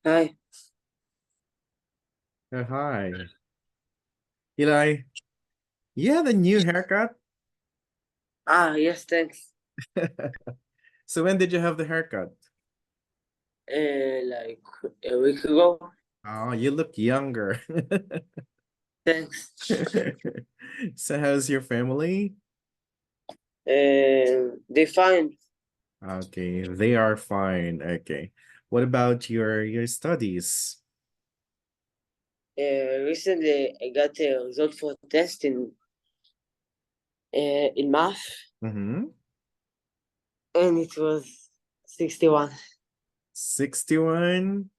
Hi. Hi. Ilay, you had a new haircut? Yes, thanks. So when did you have the haircut? Like a week ago. Oh, you look younger. Thanks. So how's your family? They find Okay, they are fine. Okay. What about your studies? recently I got a result for test in math, Mm-hmm. and it was 61. 61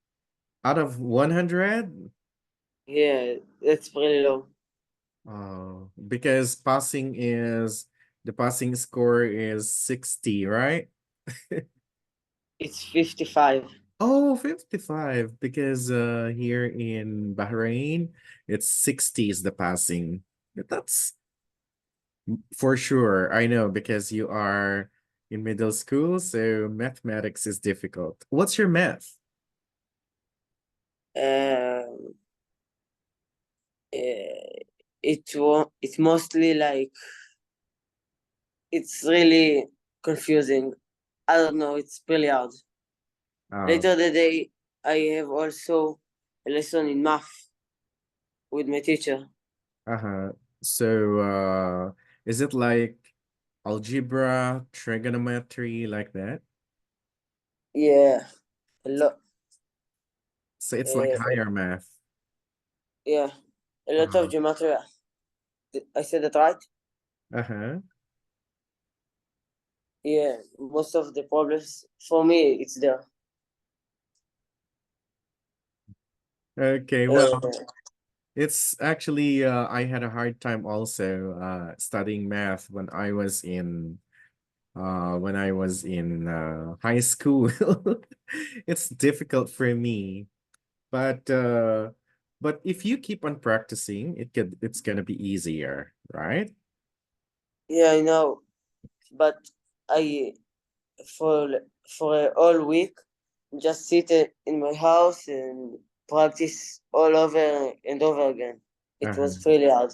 out of 100? Yeah, that's pretty low. Oh, because the passing score is 60, right? It's 55. Oh, 55. Because here in Bahrain, it's 60 is the passing. But that's for sure. I know because you are in middle school, so mathematics is difficult. What's your math? Um, it's mostly like it's really confusing. I don't know. It's pretty hard. Uh, Later the day, I have also a lesson in math with my teacher. uh-huh. So is it like algebra, trigonometry, like that? Yeah, a lot. So it's like Uh, higher math. yeah, a lot of Uh, geometry. I said that right? uh-huh. Yeah, most of the problems for me it's there. Okay, well, Uh, it's actually I had a hard time also studying math when I was in high school. It's difficult for me, but uh but if you keep on practicing, it's gonna be easier, right? yeah, I know, but I for for a whole week just sit in my house and practice all over and over again. It was Uh-huh. really hard.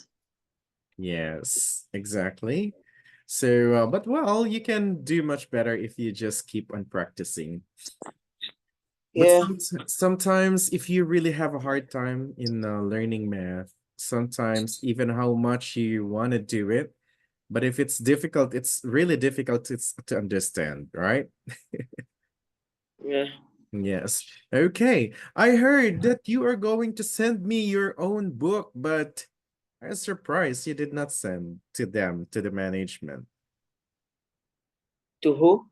Yes, exactly. So but well, you can do much better if you just keep on practicing. But Yeah, sometimes, if you really have a hard time in learning math, sometimes even how much you want to do it, but if it's difficult, it's really difficult to understand, right? yeah. Yes. Okay. I heard that you are going to send me your own book, but I'm surprised you did not send to them, to the management, To who?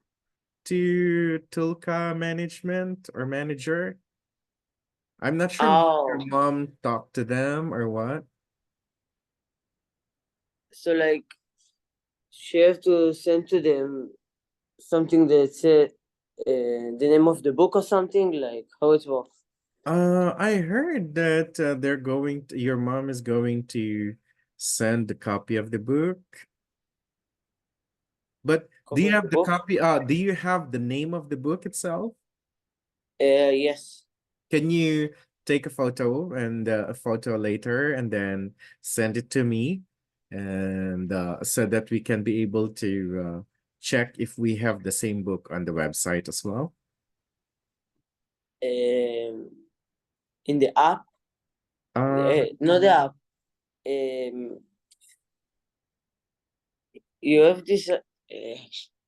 to Tulka management or manager. I'm not sure if your Oh, mom talked to them or what. so like she have to send to them something that said the name of the book or something, like how it works. I heard that your mom is going to send the copy of the book. But do Copy you of have the the book. copy? Do you have the name of the book itself? Yes. Can you take a photo and a photo later and then send it to me, and so that we can be able to check if we have the same book on the website as well? Um, in the app, Uh, not the app. Um, you have this.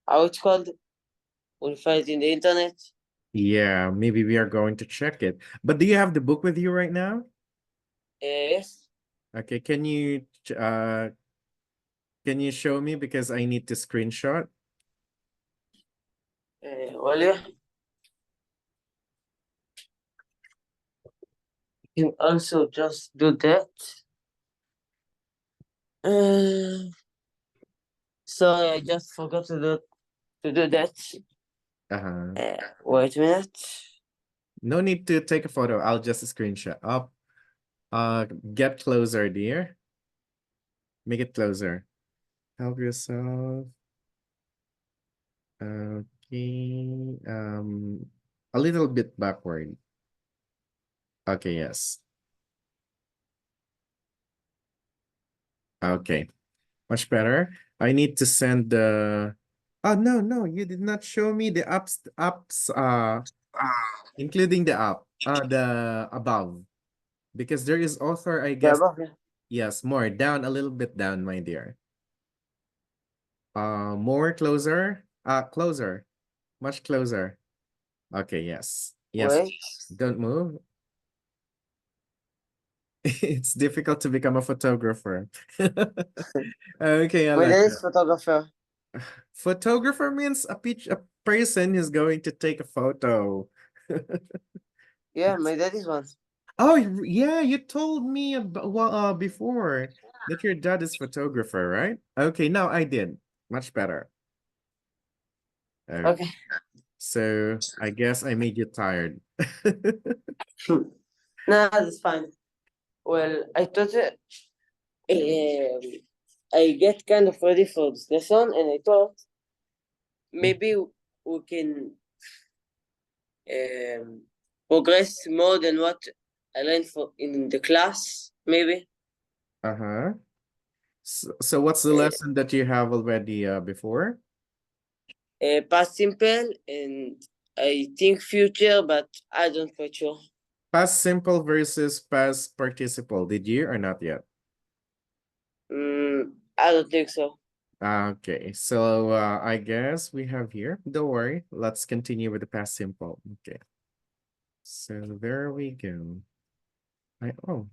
How it's called? We'll find it in the internet. yeah, maybe we are going to check it. But do you have the book with you right now? Yes. Okay, can you show me because I need to screenshot? Well, yeah. You can also just do that. Uh, sorry, I just forgot to do that. Uh-huh. Wait a minute. No need to take a photo. I'll just screenshot up. Get closer, dear. Make it closer. Help yourself. Okay. A little bit backward. Okay, yes. Okay, much better. I need to send the. Oh no, no, you did not show me the ups, including the the above, because there is author, I The guess. above, yeah. Yes, more down, a little bit down, my dear. More closer. Closer, much closer. Okay, yes, yes. Wait. Don't move. It's difficult to become a photographer. Okay, I My like dad is that. photographer. Photographer means a person who's going to take a photo. Yeah, my dad is one. Oh, yeah, you told me about, well, before that your dad is photographer, right? Okay, now I did. Much better. Okay, Okay. so I guess I made you tired. Nah, that's fine. Well, I thought I get kind of ready for this lesson, and I thought maybe we can um, progress more than what I learned for in the class. Maybe Uh-huh. So what's the uh, lesson that you have already before? past simple and I think future, but I don't quite sure. Past simple versus past participle. Did you or not yet? I don't think so. Okay, so I guess we have here. Don't worry. Let's continue with the past simple. Okay, so there we go. Oh,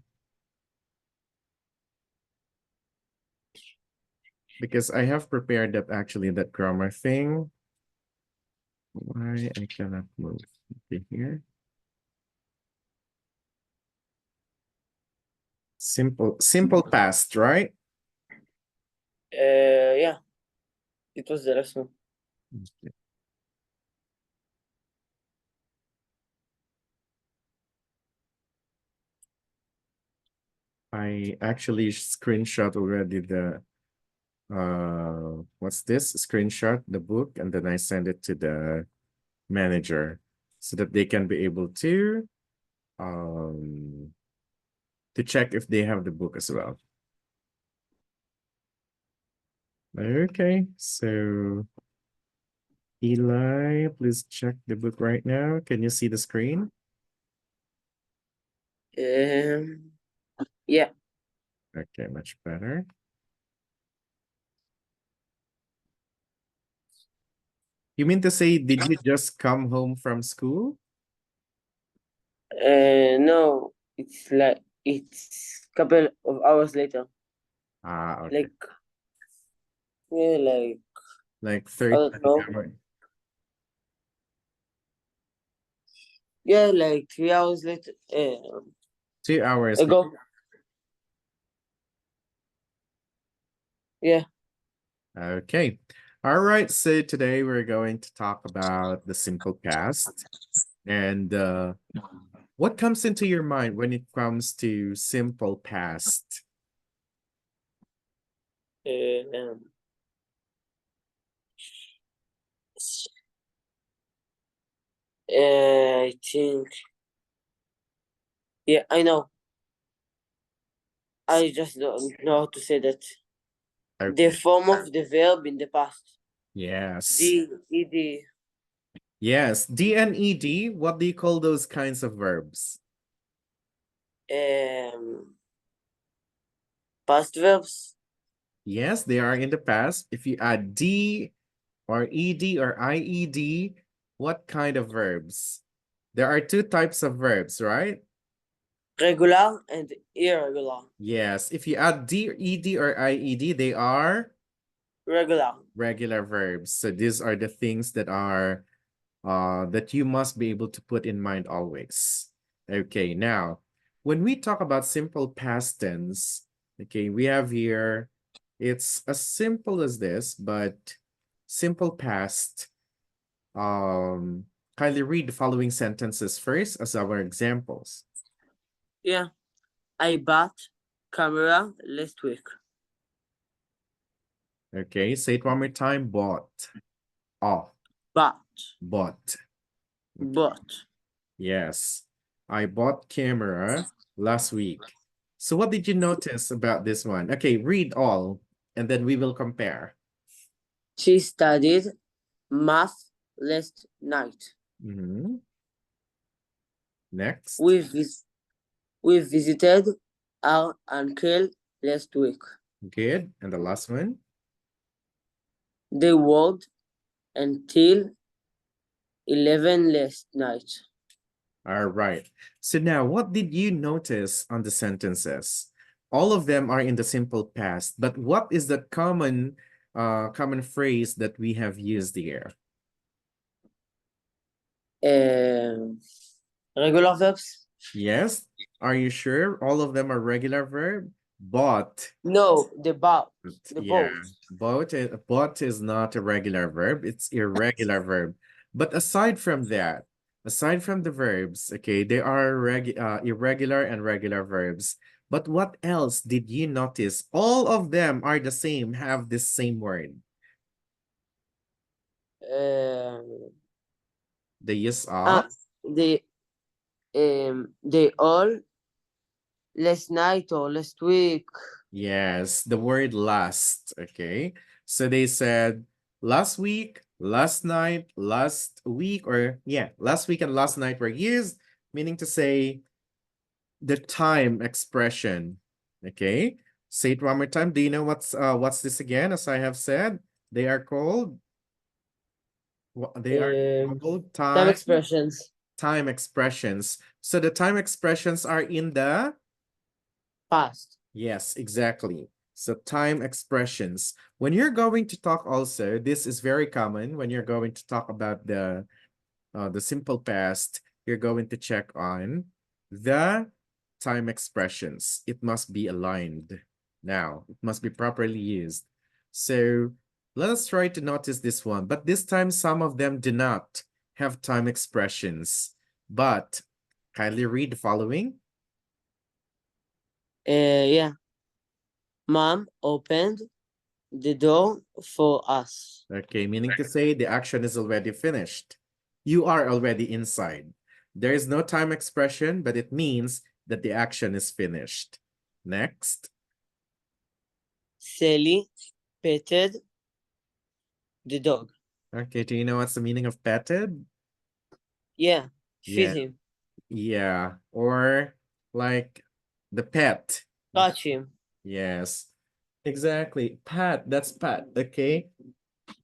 because I have prepared that actually that grammar thing. Why I cannot move? Okay, here. Simple past, right? Yeah, it was the last one. Okay. I actually screenshot already the what's this? Screenshot the book and then I send it to the manager so that they can be able um to check if they have the book as well. Okay, so Eli, please check the book right now. Can you see the screen? Um, yeah. Okay, much better. You mean to say, did you just come home from school? No, it's couple of hours later. Ah, okay. Like yeah, like Like I 30 don't know. hours. Yeah, like 3 hours later. 2 hours. Ago. Yeah. Okay. All right. So today we're going to talk about the simple past. And what comes into your mind when it comes to simple past? Um, I think. Yeah, I know. I just don't know how to say that. The Okay. form of the verb in the past. Yes. D, ed, Yes. D and ED, what do you call those kinds of verbs? um, past verbs. Yes, they are in the past. If you add D or ED or IED, what kind of verbs? There are two types of verbs, right? Regular and irregular. Yes. If you add D, ED, or IED, they are Regular. regular verbs. So these are the things that you must be able to put in mind always. Okay, now when we talk about simple past tense, okay, we have here, it's as simple as this, but simple past, kindly read the following sentences first as our examples. Yeah. I bought camera last week. Okay, say it one more time. Bought. Oh, But, bought. Okay, but. yes. I bought camera last week. So what did you notice about this one? Okay, read all, and then we will compare. She studied math last night. Mhm. Next. We, vis- we visited our uncle last week. Good. And the last one. They worked until 11 last night. All right. So now, what did you notice on the sentences? All of them are in the simple past, but what is the common phrase that we have used here? Um, Regular verbs? Yes. Are you sure all of them are regular verb? But No, the boat. The yeah, boat. but is not a regular verb. It's irregular verb. But aside from the verbs, okay, they are irregular and regular verbs. But what else did you notice? All of them are the same, have this same word. Um, The use of. ah, they they all last night or last week. Yes, the word last. Okay. So they said last week, last night, last week, or yeah, last week and last night were used, meaning to say the time expression. Okay. Say it one more time. Do you know what's this again? As I have said, they are called they are Um, called Time expressions. time expressions. So the time expressions are in the. Past. Yes, exactly. So time expressions. When you're going to talk also, this is very common when you're going to talk about the simple past, you're going to check on the time expressions. It must be aligned. Now, it must be properly used. So let us try to notice this one. But this time, some of them do not have time expressions. But kindly read the following. Yeah. Mom opened the door for us. Okay, meaning to say the action is already finished. You are already inside. There is no time expression, but it means that the action is finished. Next. Sally petted the dog. Okay, do you know what's the meaning of petted? Yeah. Feed Yeah, him. yeah. Or like the pet. Touch him. Yes, exactly. Pat, that's Pat. Okay.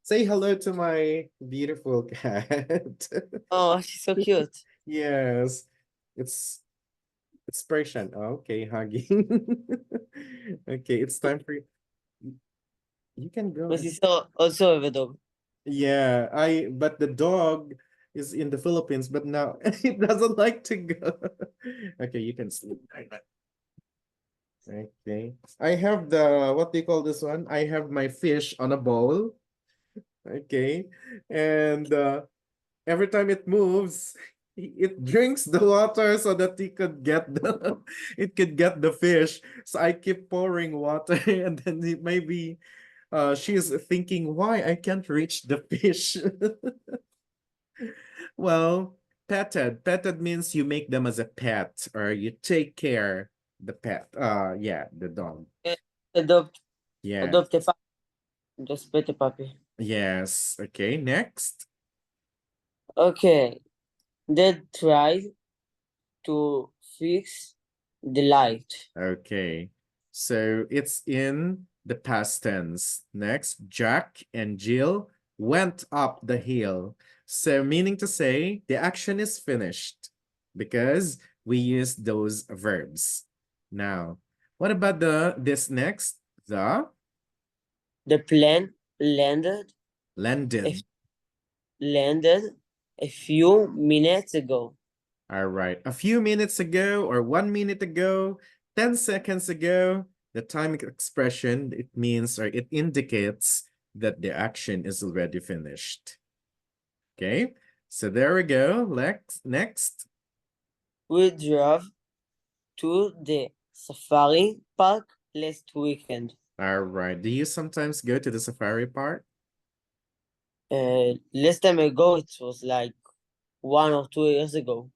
Say hello to my beautiful cat. Oh, she's so cute. Yes, it's Persian. Okay, hugging. Okay, it's time for you. You can go My and sister also have a dog. yeah, but the dog is in the Philippines, but now it doesn't like to go. Okay, you can sleep. Okay. I have the what do you call this one? I have my fish on a bowl. Okay. And every time it moves, it drinks the water so that it could get the fish. So I keep pouring water and then maybe she's thinking why I can't reach the fish. Well, petted means you make them as a pet or you take care the pet. Yeah, the dog. Eh, Adopt, Yeah. adopt a puppy. Just pet a puppy. Yes. Okay, next. Okay. Dad tried to fix the light. Okay. So it's in the past tense. Next, Jack and Jill went up the hill. So meaning to say the action is finished because we use those verbs. Now, what about this next? The The plane landed a, landed. landed a few minutes ago. All right. A few minutes ago or 1 minute ago, 10 seconds ago, the time expression, it means or it indicates that the action is already finished. Okay. So there we go. Next. We drove to the safari park last weekend. All right. Do you sometimes go to the safari park? Last time ago, it was like 1 or 2 years ago.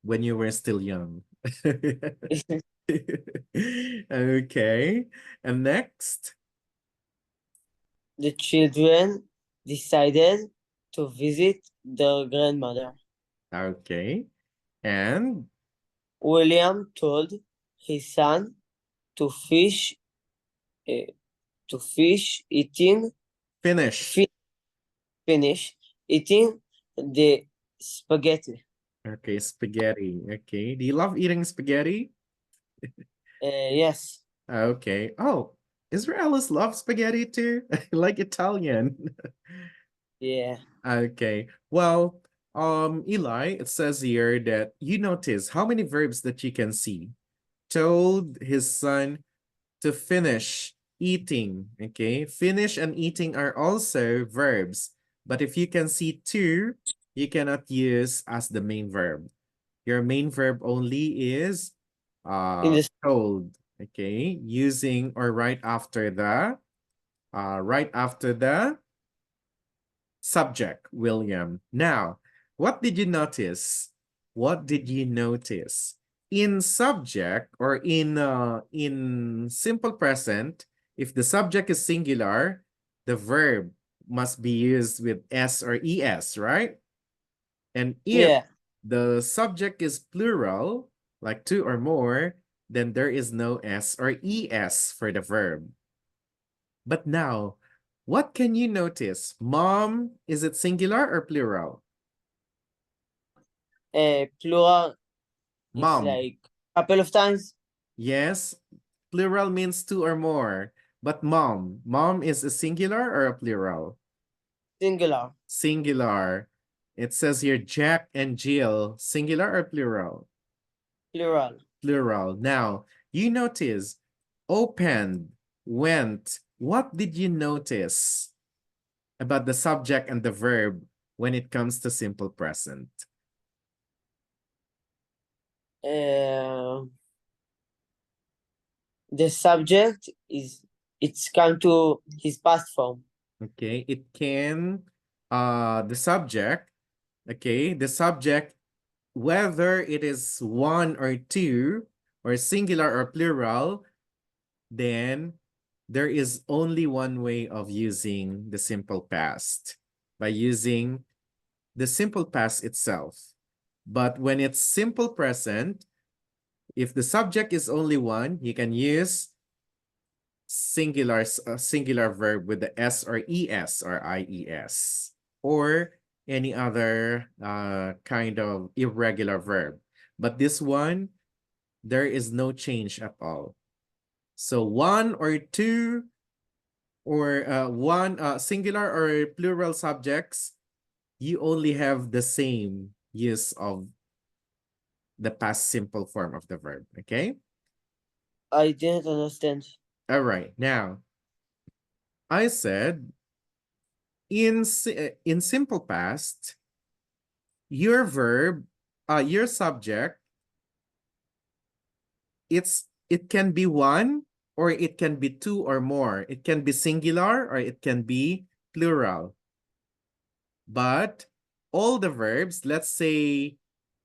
when you were still young. Okay. And next. The children decided to visit their grandmother. Okay. And William told his son to fish, eh, eating, finish. fi- finish eating the spaghetti. Okay, spaghetti. Okay. Do you love eating spaghetti? Yes, Okay. Oh, Israelis love spaghetti too, like Italian. yeah, Okay. Well, Eli, it says here that you notice how many verbs that you can see. Told his son to finish eating. Okay. Finish and eating are also verbs. But if you can see two, you cannot use as the main verb. Your main verb only is in the told. Okay. Using or right after the subject, William. Now, what did you notice? What did you notice? In subject or in simple present, if the subject is singular, the verb must be used with s or es, right? And if yeah. the subject is plural, like two or more, then there is no s or es for the verb. But now, what can you notice? Mom, is it singular or plural? Plural is Mom. like couple of times. Yes, plural means two or more. But mom is a singular or a plural? Singular, Singular. It says here Jack and Jill, singular or plural? plural. Plural. Now, you notice opened, went. What did you notice about the subject and the verb when it comes to simple present? Uh, the subject is it's come to his past form. Okay, it can the subject, okay, the subject, whether it is one or two or singular or plural, then there is only one way of using the simple past, by using the simple past itself. But when it's simple present, if the subject is only one, you can use singular verb with the s or es or ies, or any other kind of irregular verb. But this one, there is no change at all. So one or two or one singular or plural subjects, you only have the same use of the past simple form of the verb. Okay. I didn't understand. All right. Now I said in simple past, your verb, your subject, it can be one or it can be two or more. It can be singular or it can be plural. But all the verbs, let's say,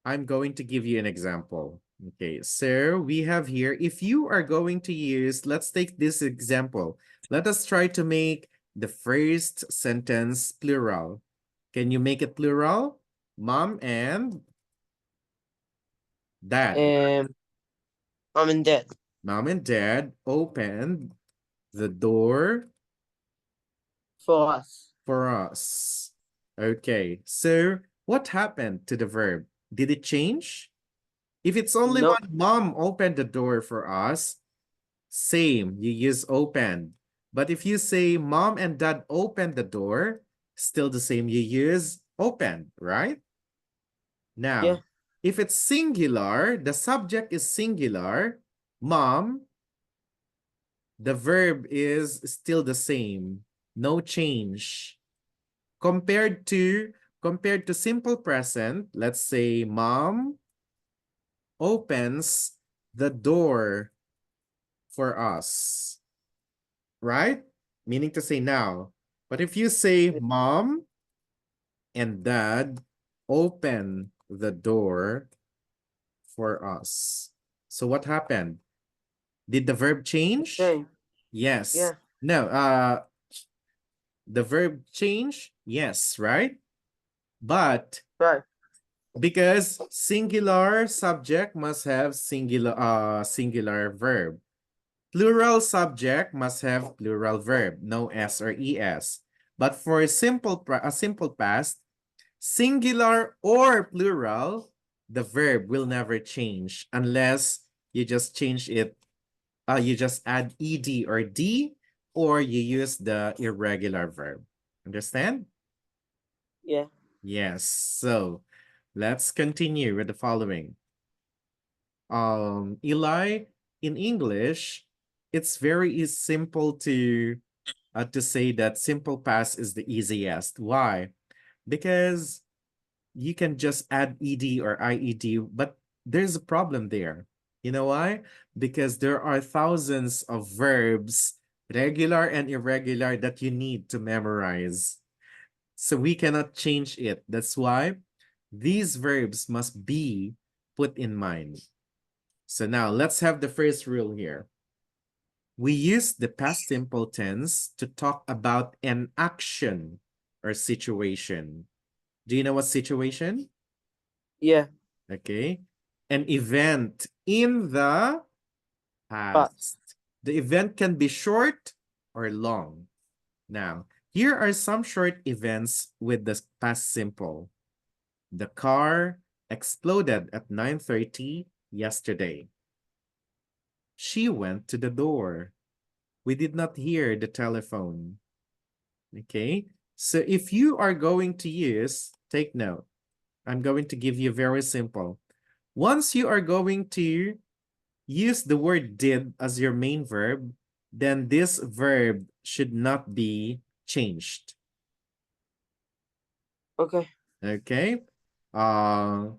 I'm going to give you an example. Okay, so we have here, if you are going to use, let's take this example. Let us try to make the first sentence plural. Can you make it plural? Mom and dad. Um, mom and dad Mom and dad opened the door for us. for us. Okay, so what happened to the verb? Did it change? If it's only No, one, mom opened the door for us, same, you use opened. But if you say mom and dad opened the door, still the same, you use opened, right? yeah, Now, if it's singular, the subject is singular, mom, the verb is still the same, no change. Compared to simple present, let's say mom opens the door for us, right? Meaning to say now. But if you say mom and dad open the door for us. So what happened? Did the verb change? Same. Yes. Yeah. No, the verb change? Yes, right? But Right. because singular subject must have singular verb. Plural subject must have plural verb, no s or es. But for a simple past, singular or plural, the verb will never change unless you just change it. You just add ed or d, or you use the irregular verb. Understand? Yeah. Yes. So let's continue with the following. Eli, in English, it's very simple to say that simple past is the easiest. Why? Because you can just add ed or ied, but there's a problem there. You know why? Because there are thousands of verbs, regular and irregular, that you need to memorize. So we cannot change it. That's why these verbs must be put in mind. So now let's have the first rule here. We use the past simple tense to talk about an action or situation. Do you know what situation? Yeah. Okay. An event in the But past. The event can be short or long. Now, here are some short events with the past simple. The car exploded at 9:30 yesterday. She went to the door. We did not hear the telephone. Okay. So if you are going to use, take note. I'm going to give you very simple. Once you are going to use the word did as your main verb, then this verb should not be changed. okay. Okay. Uh,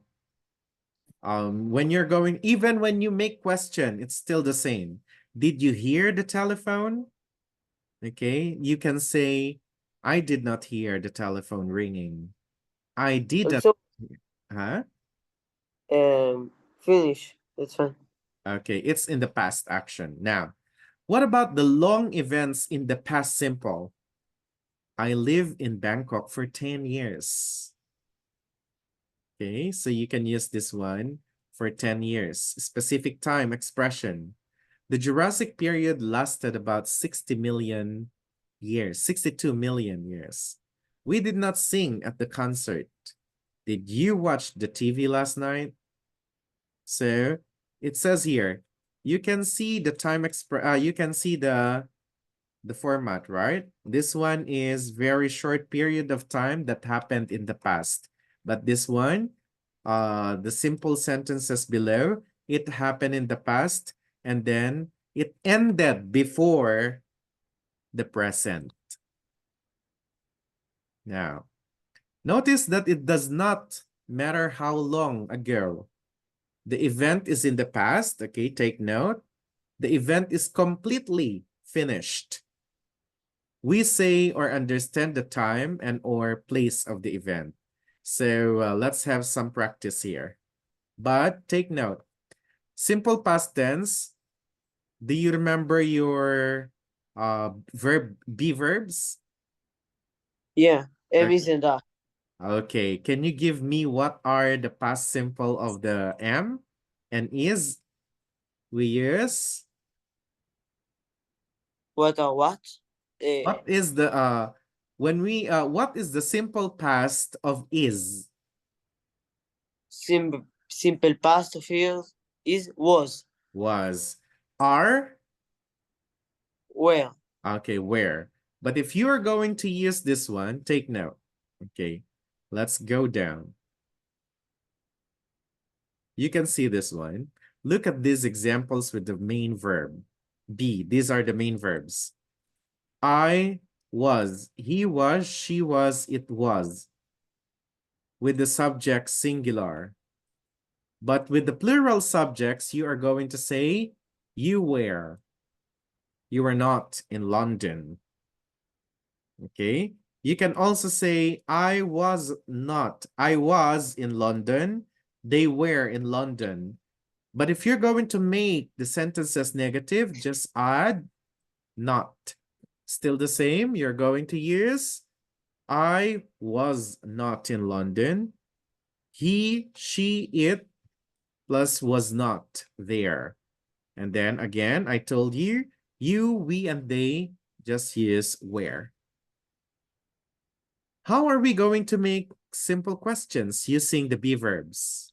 when you're going, even when you make question, it's still the same. Did you hear the telephone? Okay. You can say, I did not hear the telephone ringing. I didn't. Also, Huh? finish. That's fine. Okay. It's in the past action. Now, what about the long events in the past simple? I lived in Bangkok for 10 years. Okay, so you can use this one for 10 years. Specific time expression. The Jurassic period lasted about 60 million years, 62 million years. We did not sing at the concert. Did you watch the TV last night? So it says here, you can see the you can see the format, right? This one is very short period of time that happened in the past. But this one, the simple sentences below, it happened in the past and then it ended before the present. Now, notice that it does not matter how long ago the event is in the past. Okay, take note. The event is completely finished. We say or understand the time and or place of the event. So let's have some practice here. But take note, simple past tense, do you remember your be verbs? Yeah. M is Okay. and that. Okay, can you give me what are the past simple of the am and is we use? What are what? What is the when we what is the simple past of is? Simple past of years is was. Was. Are. Where. Okay, where? But if you are going to use this one, take note. Okay, let's go down. You can see this one. Look at these examples with the main verb. Be, these are the main verbs. I was, he was, she was, it was. With the subject singular. But with the plural subjects, you are going to say, you were. You were not in London. Okay. You can also say, I was not. I was in London. They were in London. But if you're going to make the sentences negative, just add not. Still the same. You're going to use I was not in London. He, she, it plus was not there. And then again, I told you, you, we, and they just use where. How are we going to make simple questions using the be verbs?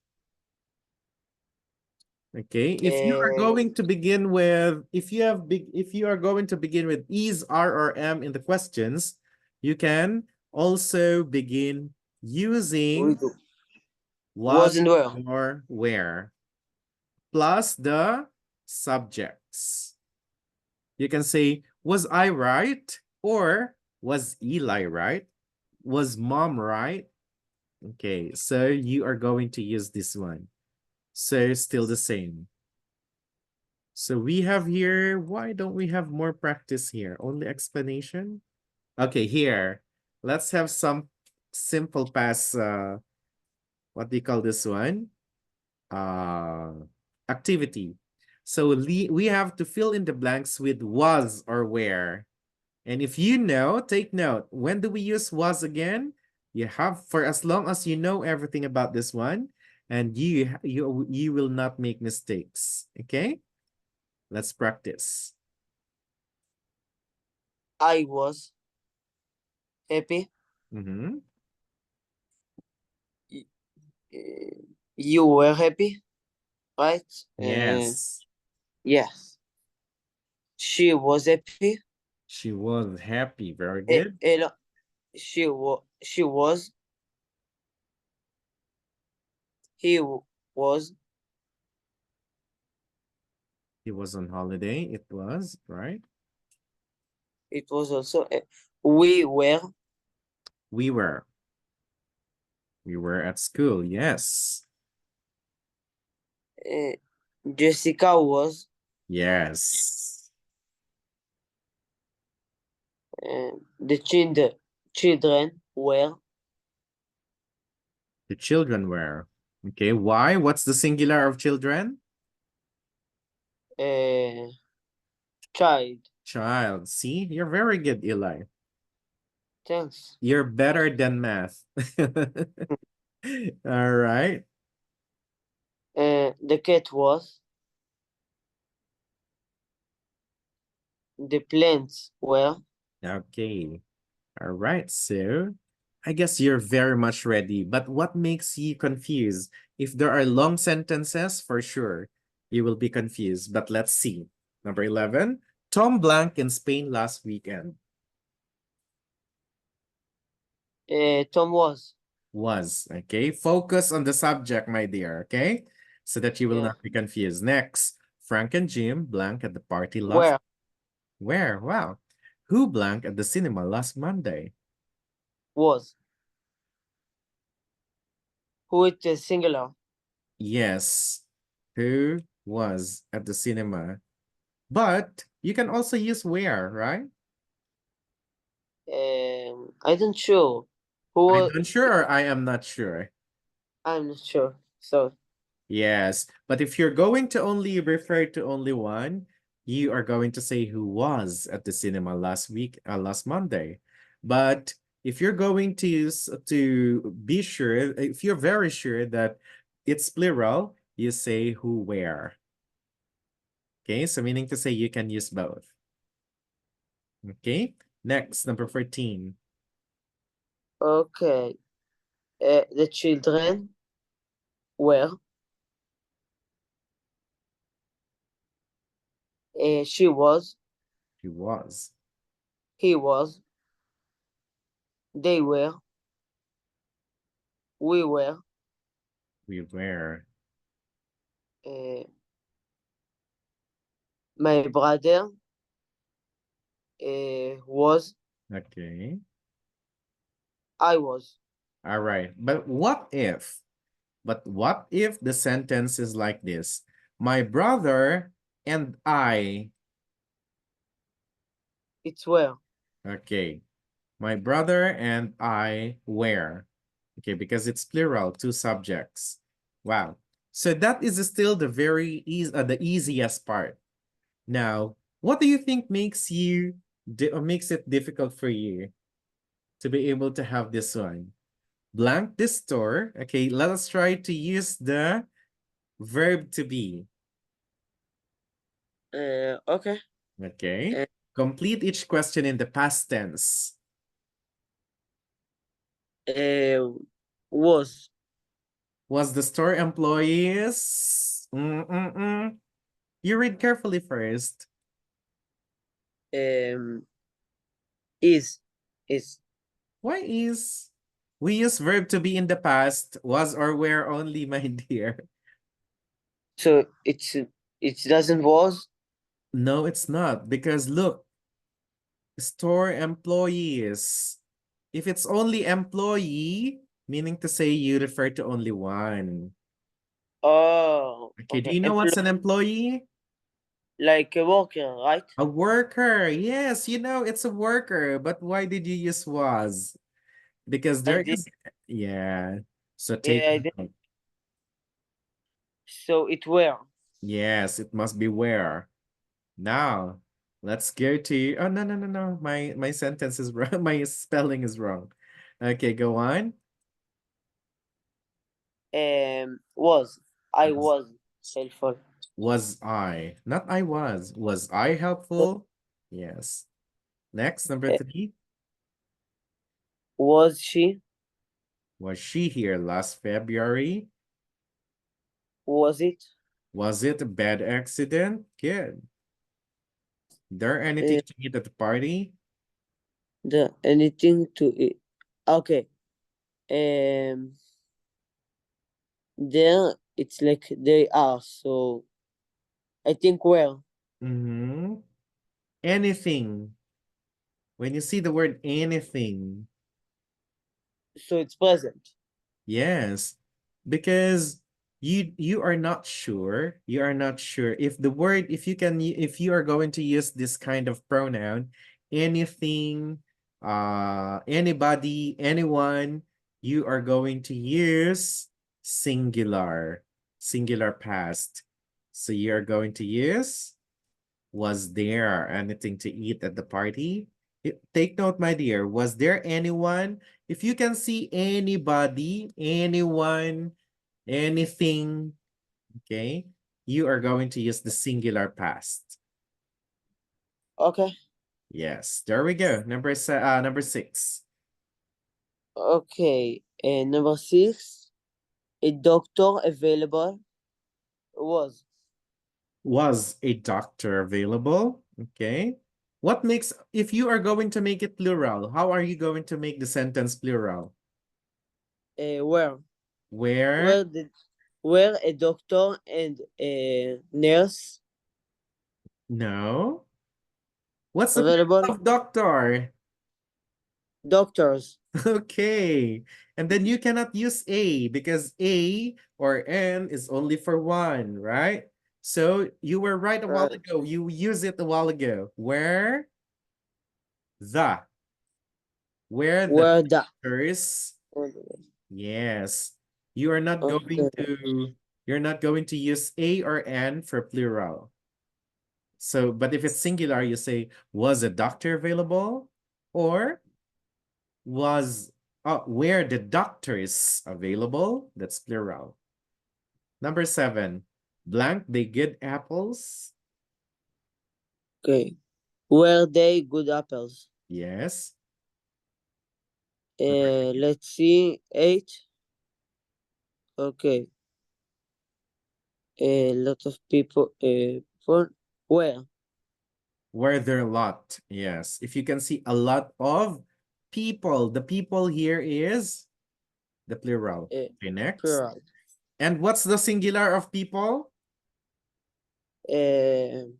Okay, if you are Uh, going to begin with, if you are going to begin with is, are, or am in the questions, you can also begin we using do. was Was and were. or where plus the subjects. You can say, was I right? Or was Eli right? Was mom right? Okay, so you are going to use this one. So still the same. So we have here, why don't we have more practice here? Only explanation? Okay, here. Let's have some simple past, what do you call this one? Activity. So we have to fill in the blanks with was or where. And if you know, take note. When do we use was again? You have for as long as you know everything about this one, and you will not make mistakes. Okay? Let's practice. I was happy. Mm-hmm. Y- uh, You were happy, right? Yes. Yes. She was happy. She was happy. Very Eh, good. elle, she was. Was. He was on holiday. It was, right? It was also. We were. We were. We were at school. Yes. Uh, Jessica was. Yes. The children were. The children were. Okay. Why? What's the singular of children? Uh, Child. Child. See, you're very good, Eli. Thanks. You're better than math. All right. The cat was. The plants were. Okay. All right. So I guess you're very much ready. But what makes you confused? If there are long sentences, for sure, you will be confused. But let's see. Number 11. Tom Blanc in Spain last weekend. Tom was. Was. Okay. Focus on the subject, my dear. Okay. So that you will Yeah. not be confused. Next. Frank and Jim blank at the party last. Where Where? Wow. Who blank at the cinema last Monday? was. Who it is singular. Yes. Who was at the cinema? But you can also use where, right? I don't sure. Who I was. am sure or I am not sure. I'm not sure. So Yes. But if you're going to only refer to only one, you are going to say who was at the cinema last week, last Monday. But if you're going to use to be sure, if you're very sure that it's plural, you say who where. Okay, so meaning to say you can use both. Okay, next, number 14. okay. The children were. She was. He was. He was. They were. We were. We were. Uh, my brother was. Okay. I was. All right. But what if the sentence is like this? My brother and I. It's were. Okay. My brother and I were. Okay, because it's plural, two subjects. Wow. So that is still the the easiest part. Now, what do you think makes it difficult for you to be able to have this one? Blank the store. Okay, let us try to use the verb to be. Okay. Okay. Uh, Complete each question in the past tense. uh, was. Was the store employees? Mm-mm-mm. You read carefully first. Um, is. Is. Why is we use verb to be in the past, was or were only, my dear? So it doesn't was. No, it's not. Because look, store employees. If it's only employee, meaning to say you refer to only one. Oh, Okay, do okay. you know what's an employee? Like a worker, right? A worker. Yes, you know it's a worker. But why did you use was? Because I there did. is, yeah. So take Yeah, I did. note. So it were. Yes, it must be where. Now, let's go to, oh, no, no, no, no. My sentence is wrong. My spelling is wrong. Okay, go on. Was. I Was, was helpful. was I? Not I was. Was I helpful? Yes. Next, number Uh, three. was she? Was she here last February? Was it? Was it a bad accident? Good. There anything Uh, to eat at the party? the anything to eat? Okay. Um, there it's like they are. So I think well. Mm-hmm. Anything. When you see the word anything, So it's present. yes, because you are not sure, you are not sure if the word, if you are going to use this kind of pronoun, anything, anybody, anyone, you are going to use singular past. So you are going to use, was there anything to eat at the party? Take note, my dear. Was there anyone? If you can see anybody, anyone, anything, okay, you are going to use the singular past. Okay. Yes, there we go. Number six. Okay. Number six. A doctor available was. Was a doctor available? Okay. What makes, if you are going to make it plural, how are you going to make the sentence plural? Where? Where? Where did? Where a doctor and a nurse No. What's the available? plural of doctor? Doctors. Okay. And then you cannot use a because a or an is only for one, right? So you were right a while Right. ago. You used it a while ago. The, where the Where the. doctors, yes. You are not going Okay. to use a or an for plural. So, but if it's singular, you say, was a doctor available? Or was where the doctor is available. That's plural. Number seven, blank they good apples. Okay. Were they good apples? Yes. Let's see. Eight. Okay. A lot of people. For where? Were there a lot? Yes. If you can see a lot of people, the people here is the plural. Uh, Okay, next. plural. And what's the singular of people? Uh,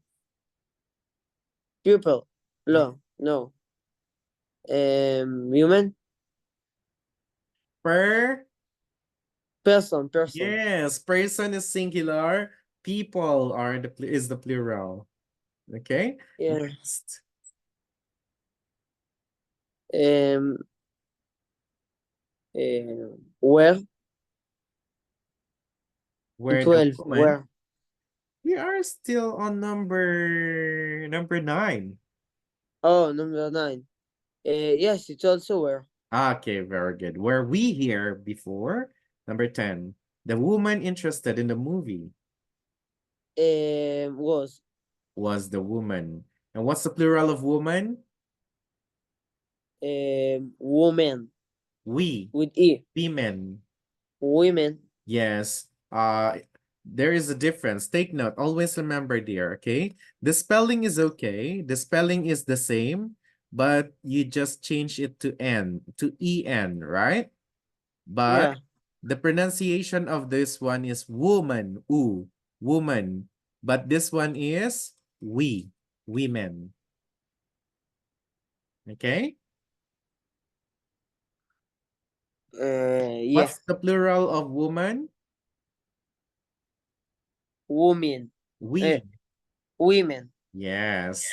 pupil. No. No. Human. Per, Person. Person. yes, person is singular. People is the plural. Okay. Yeah. Next. Um. Where? Where the 12. woman, Where? we are still on number 9. Oh, number 9. Yes, it's also where. Okay, very good. Were we here before? Number 10. The woman interested in the movie Was. was the woman. And what's the plural of woman? Woman. We, With E. women. Women. Yes. There is a difference. Take note. Always remember, dear, okay? The spelling is okay. The spelling is the same, but you just change it to N, to EN, right? But Yeah. the pronunciation of this one is woman, woman. But this one is we, women. Okay? Yeah. What's the plural of woman? Women. Uh, We. Women. Yes.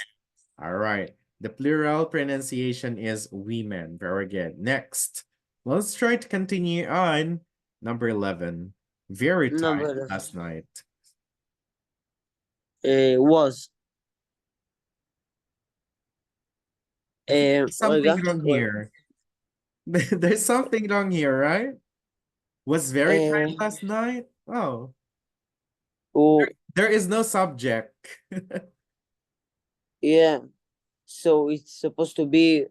All right. The plural pronunciation is women. Very good. Next, let's try to continue on number 11. Very tired Number 11. last night. Was. Something Oiga. wrong Well, here. There's something wrong here, right? Was very tired uh, last night? Oh, oh, there is no subject. yeah. So it's supposed to be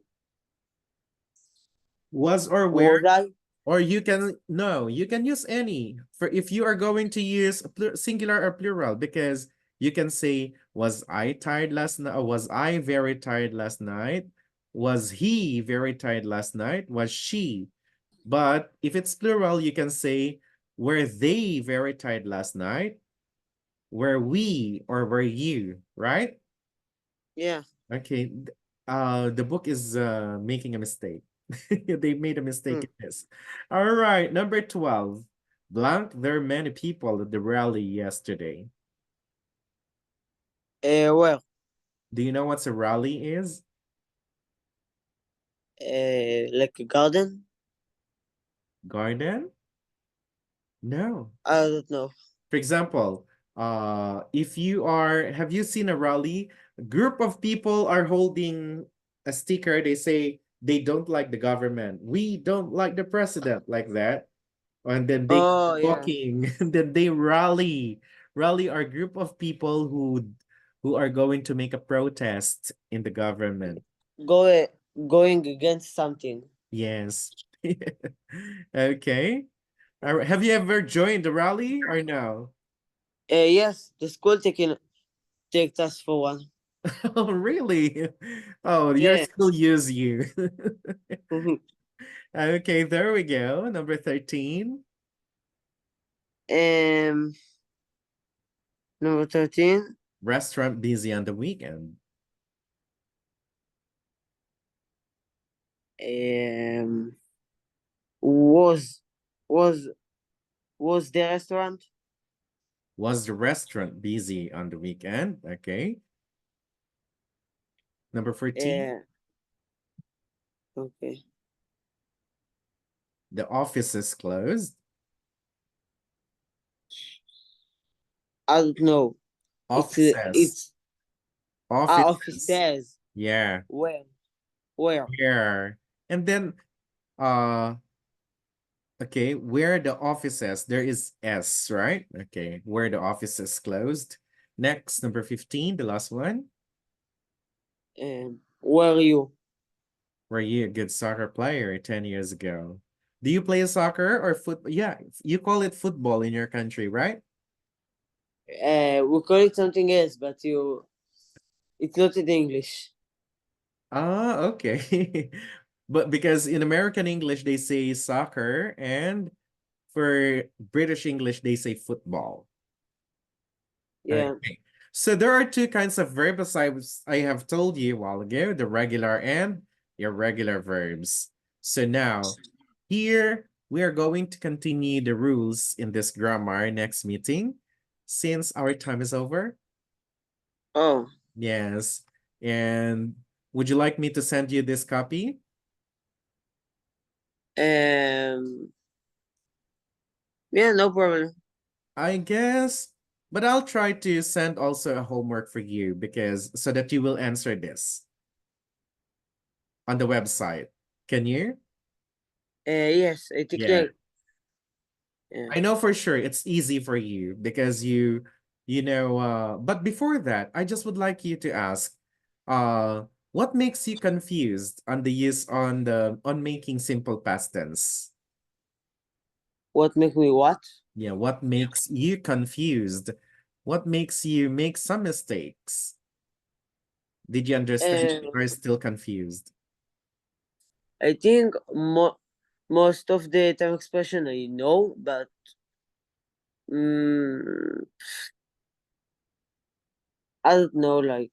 Was or were, was I? or you can, no, you can use any for if you are going to use singular or plural, because you can say, was I tired last night? Was I very tired last night? Was he very tired last night? Was she? But if it's plural, you can say, were they very tired last night? Were we or were you, right? Yeah. Okay. The book is making a mistake. They made a mistake Hmm. in this. All right, number 12. Blank, there are many people at the rally yesterday. Well, Do you know what's a rally is? like a garden? Garden? No. I don't know. For example, if you are, have you seen a rally? A group of people are holding a sticker. They say they don't like the government. We don't like the president, like that. And then they Oh, yeah. walking, and then they rally our group of people who are going to make a protest in the government. Go, going against something. Yes. Okay. All right. Have you ever joined the rally or no? Yes, the school take us for one. Oh, really? Oh, your Yeah. school use you. Okay, there we go. Number 13. um, number 13. Restaurant busy on the weekend. Um, was was was the restaurant? Was the restaurant busy on the weekend? Okay. Number 14. Uh, okay. The office is closed. I don't know. Offices. It's office Offices. says Yeah. where Where? And then uh okay, where the offices, there is S, right? Okay, where the office is closed. Next, number 15, the last one. were you? Were you a good soccer player 10 years ago? Do you play soccer or football? Yeah, you call it football in your country, right? We call it something else, but you it's not in English. Ah, okay. But because in American English, they say soccer, and for British English, they say football. Yeah. Okay. So there are two kinds of verbs I have told you a while ago, the regular and irregular verbs. So now, here we are going to continue the rules in this grammar next meeting since our time is over. Oh. Yes. And would you like me to send you this copy? Um. Yeah. No problem. I guess, but I'll try to send also a homework for you because so that you will answer this on the website. Can you? Yes, I think Yeah. like yeah. I know for sure it's easy for you because but before that, I just would like you to ask, what makes you confused on the use on making simple past tense? What make me what? Yeah, what makes you confused? What makes you make some mistakes? Did you understand or are Um, still confused? I think most of the time expression I know, but mm, I don't know. Like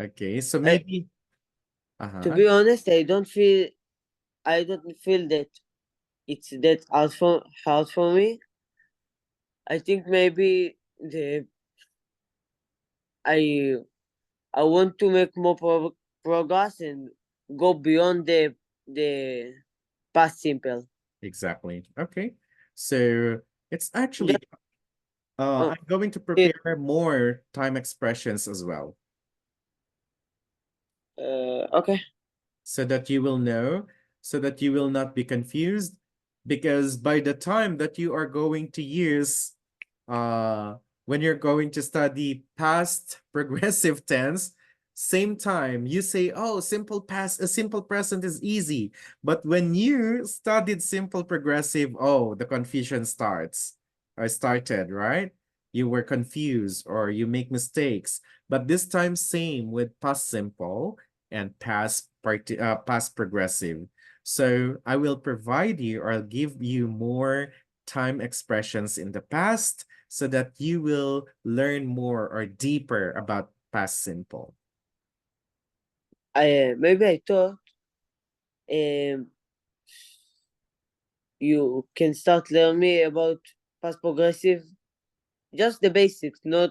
Okay, so I, maybe to uh-huh. be honest, I don't feel that it's that hard for me. I think maybe the I I want to make more progress and go beyond the past simple. Exactly. Okay. So it's actually Just uh, I'm going to it, prepare more time expressions as well okay. so that you will know, so that you will not be confused. Because by the time that you are going to use, uh, when you're going to study past progressive tense, same time you say, oh, simple past, a simple present is easy. But when you studied simple progressive, oh, the confusion starts or started, right? You were confused or you make mistakes. But this time, same with past simple and past progressive. So I will provide you or I'll give you more time expressions in the past so that you will learn more or deeper about past simple. I maybe I thought um you can start learn me about past progressive, just the basics, not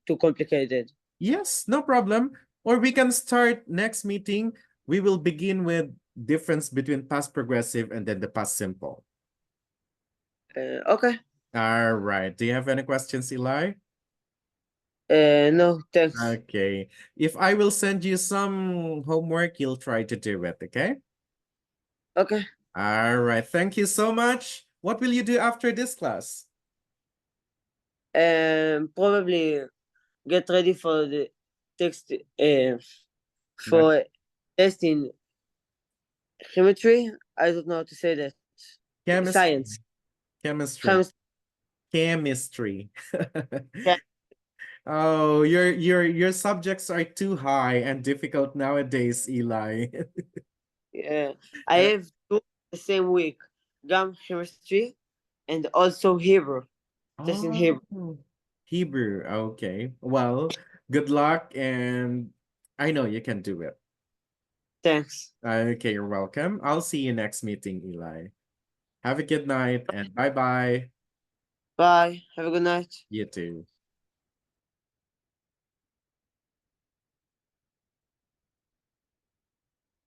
too complicated. Yes, no problem. Or we can start next meeting. We will begin with difference between past progressive and then the past simple. Okay. All right. Do you have any questions, Eli? No, thanks. Okay. If I will send you some homework, you'll try to do it, okay? Okay. All right. Thank you so much. What will you do after this class? Probably get ready for the text Uh, for test in chemistry. I don't know how to say that. Chemistry. Science. Chemistry. Chemistry. Chemistry. Oh, your subjects are too high and difficult nowadays, Eli. Yeah. I have two the same week. Gum chemistry and also Hebrew. Test in Hebrew. Oh, Hebrew. Okay. Well, good luck and I know you can do it. Thanks. Okay, you're welcome. I'll see you next meeting, Eli. Have a good night and bye-bye. Bye. Have a good night. You too.